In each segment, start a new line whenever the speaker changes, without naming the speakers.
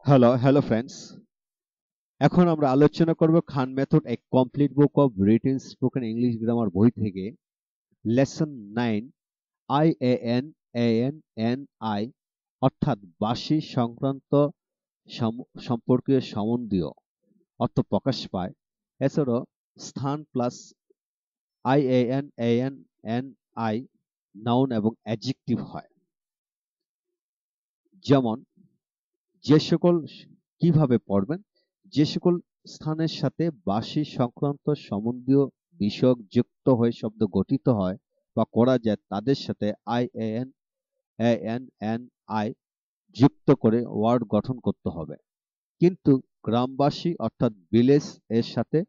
Hello friends. এখন আমরা আলোচনা করব Khan method a complete book of written spoken English grammar বই থেকে লেসন 9 IANANNI অর্থাৎ বাসি সংক্রান্ত সম্পর্কীয় সম্বন্ধীয় অর্থ প্রকাশ পায়। এছাড়াও স্থান প্লাস IANANNI নাউন এবং অ্যাডজেক্টিভ হয়। যেমন যে সকল কিভাবে পড়বেন, যে সকল স্থানের সাথে বাসি সংক্রান্ত সম্বন্ধীয় বিষয়ক যুক্ত হয়ে শব্দ গঠিত হয় বা করা যায় তাদের সাথে IANANNI যুক্ত করে ওয়ার্ড গঠন করতে হবে। কিন্তু গ্রামবাসী অর্থাৎ ভিলেজ এর সাথে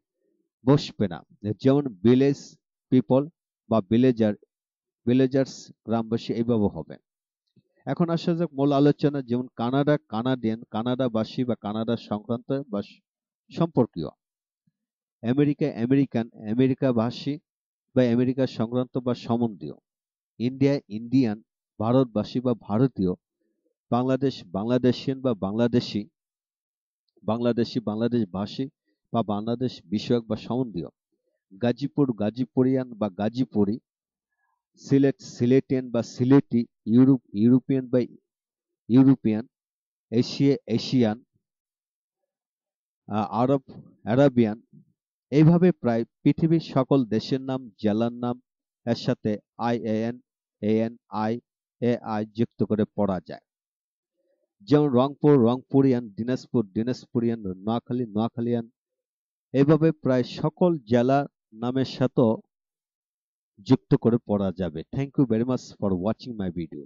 বসবে না। যেমন ভিলেজ পিপল বা ভিলেজার্স গ্রামবাসী এইভাবে হবে। এখন আসা যাক মূল আলোচনা। যেমন কানাডা, কানাডিয়ান, কানাডাবাসী বা কানাডা সংক্রান্ত বা সম্পর্কীয়। আমেরিকা, আমেরিকান, আমেরিকাভাষী বা আমেরিকা সংক্রান্ত বা সম্বন্ধীয়। ইন্ডিয়া, ইন্ডিয়ান, ভারতবাসী বা ভারতীয়। বাংলাদেশ, বাংলাদেশিয়ান বা বাংলাদেশি, বাংলাদেশি, বাংলাদেশভাষী বা বাংলাদেশ বিষয়ক বা সম্বন্ধীয়। গাজীপুর, গাজীপুরিয়ান বা গাজীপুরি। সিলেট, সিলেটিয়ান বা সিলেটি। ইউরোপ, ইউরোপিয়ান বা European. Asia, Asian. Arab, Arabian. এইভাবে প্রায় পৃথিবীর সকল দেশের নাম, জেলার নাম এর সাথে IANANI যুক্ত করে পড়া যায়। যেমন রংপুর, রংপুরিয়ান, দিনাজপুর, দিনাজপুরিয়ান, নোয়াখালী, নোয়াখালীয়ান। এইভাবে প্রায় সকল জেলা নামের সাথেও যুক্ত করে পড়া যাবে। Thank you very much for watching my video.